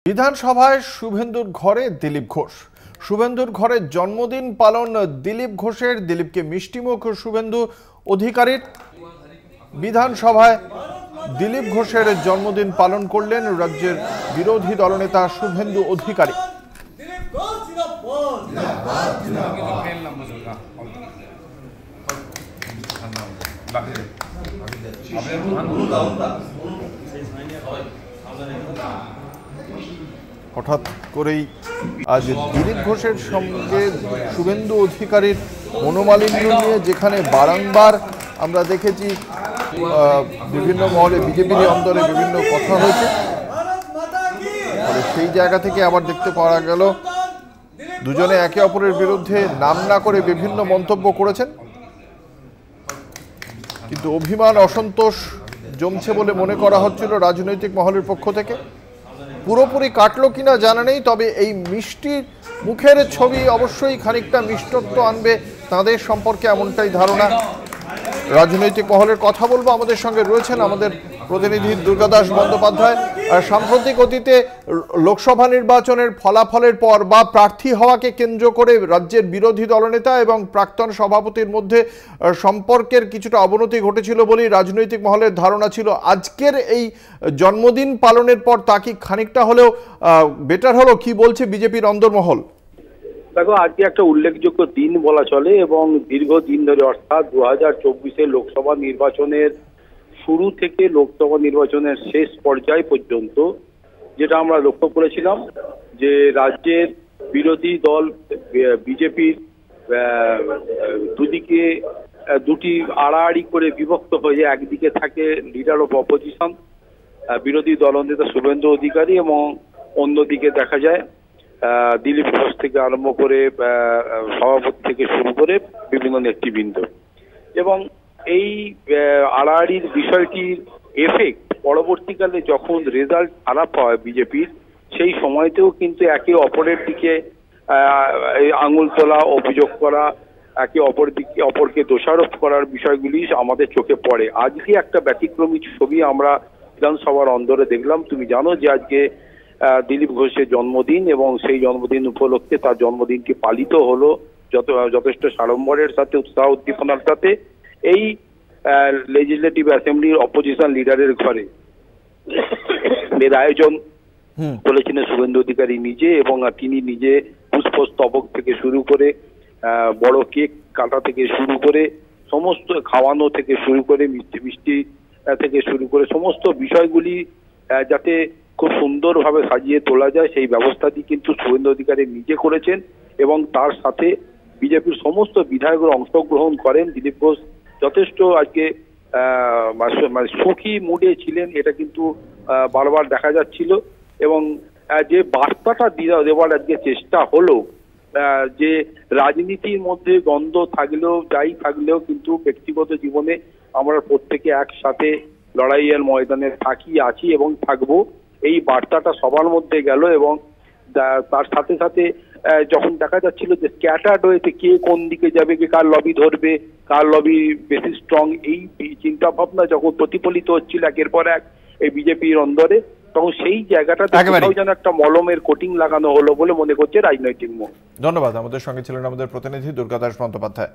বিধানসভায় শুভেন্দুর ঘরে দিলীপ ঘোষ। শুভেন্দুর ঘরে জন্মদিন পালন দিলীপ ঘোষের। দিলীপকে মিষ্টিমুখ শুভেন্দু অধিকারীর। বিধানসভায় দিলীপ ঘোষের জন্মদিন পালন করলেন রাজ্যের বিরোধী দলনেতা শুভেন্দু অধিকারী। হঠাৎ করেই আজ দিলীপ ঘোষের সঙ্গে শুভেন্দু অধিকারীর মনোমালিন্য নিয়ে, যেখানে বারংবার আমরা দেখেছি বিভিন্ন মহলে বিজেপির অন্দরে বিভিন্ন কথা হয়েছে, সেই জায়গা থেকে আবার দেখতে পাওয়া গেল দুজনে একে অপরের বিরুদ্ধে নাম না করে বিভিন্ন মন্তব্য করেছেন। কিন্তু অভিমান অসন্তোষ জমছে বলে মনে করা হচ্ছিল রাজনৈতিক মহলের পক্ষ থেকে। পুরোপুরি কাটলো কিনা জানা নেই, তবে এই মিষ্টি মুখের ছবি অবশ্যই খানিকটা মিষ্টত্ব আনবে তাদের সম্পর্কে, এমনটাই ধারণা রাজনৈতিক মহলের। কথা বলবো, আমাদের সঙ্গে রয়েছেন আমাদের প্রতিনিধি দুর্গাদাস বন্দ্যোপাধ্যায়। সাম্প্রতিক অতীতে লোকসভা নির্বাচনের ফলাফলের পর বা প্রার্থী হওয়াকে কেন্দ্র করে রাজ্যের বিরোধী দলনেতা এবং প্রাক্তন সভাপতির মধ্যে সম্পর্কের কিছুটা অবনতি ঘটেছিল বলেই রাজনৈতিক মহলের ধারণা ছিল। আজকের এই জন্মদিন পালনের পর তা কি খানিকটা হলেও বেটার হলো? কি বলছে বিজেপির অন্দরমহল? দেখো, আজকে একটা উল্লেখযোগ্য দিন বলা চলে এবং দীর্ঘদিন ধরে, অর্থাৎ 2024 লোকসভা নির্বাচনের শুরু থেকে লোকসভা নির্বাচনের শেষ পর্যায় পর্যন্ত যেটা আমরা লক্ষ্য করেছিলাম যে রাজ্যের বিরোধী দল বিজেপির দুদিকে দুটি আড়াআড়ি করে বিভক্ত হয়ে একদিকে থাকে লিডার অফ অপোজিশন বিরোধী দলনেতা শুভেন্দু অধিকারী এবং অন্যদিকে দেখা যায় দিলীপ ঘোষ থেকে আরম্ভ করে সভাপতি থেকে শুরু করে বিভিন্ন নেতৃবৃন্দ। এবং এই আড়াআড়ির বিষয়টির এফেক্ট পরবর্তীকালে যখন রেজাল্ট খারাপ হয় বিজেপির, সেই সময়তেও কিন্তু একে অপরের দিকে আঙুল তোলা, অভিযোগ করা, একে অপরকে দোষারোপ করার বিষয়গুলি আমাদের চোখে পড়ে। আজকে একটা ব্যতিক্রমী ছবি আমরা বিধানসভার অন্দরে দেখলাম। তুমি জানো যে আজকে দিলীপ ঘোষের জন্মদিন এবং সেই জন্মদিন উপলক্ষে তার জন্মদিনটি পালিত হলো যথেষ্ট সাড়ম্বরের সাথে, উৎসাহ উদ্দীপনার সাথে এই লেজিসলেটিভ অ্যাসেম্বলির অপোজিশন লিডারের ঘরে। এর আয়োজন করেছিলেন শুভেন্দু অধিকারী নিজে, এবং তিনি নিজে পুষ্পস্তবক থেকে শুরু করে বড় কেক কাটা থেকে শুরু করে সমস্ত খাওয়ানো থেকে শুরু করে মিষ্টি থেকে শুরু করে সমস্ত বিষয়গুলি যাতে খুব সুন্দরভাবে সাজিয়ে তোলা যায় সেই ব্যবস্থাটি কিন্তু শুভেন্দু অধিকারী নিজে করেছেন। এবং তার সাথে বিজেপির সমস্ত বিধায়করা অংশগ্রহণ করেন। দিলীপ ঘোষ যথেষ্ট আজকে সুখী মুডে ছিলেন, এটা কিন্তু বারবার দেখা যাচ্ছিল। এবং যে বার্তাটা দেওয়ার আজকে চেষ্টা হলো যে রাজনীতির মধ্যে দ্বন্দ্ব থাকলেও যাই থাকলেও কিন্তু ব্যক্তিগত জীবনে আমরা প্রত্যেকে একসাথে লড়াইয়ের ময়দানে থাকি, আছি এবং থাকবো, এই বার্তাটা সবার মধ্যে গেল। এবং তার সাথে সাথে যখন দেখা যাচ্ছিল যে স্ক্যাটার্ড হয়েছে, কে কোন দিকে যাবে, কে কার লবি ধরবে, কার লবি বেশি স্ট্রং, এই চিন্তা ভাবনা যখন প্রতিফলিত হচ্ছিল একের পর এক এই বিজেপির অন্দরে, তখন সেই জায়গাটাতে যেন একটা মলমের কোটিং লাগানো হলো বলে মনে করছে রাজনৈতিক মহল। ধন্যবাদ। আমাদের সঙ্গে ছিলেন আমাদের প্রতিনিধি দুর্গাদাস বন্দ্যোপাধ্যায়।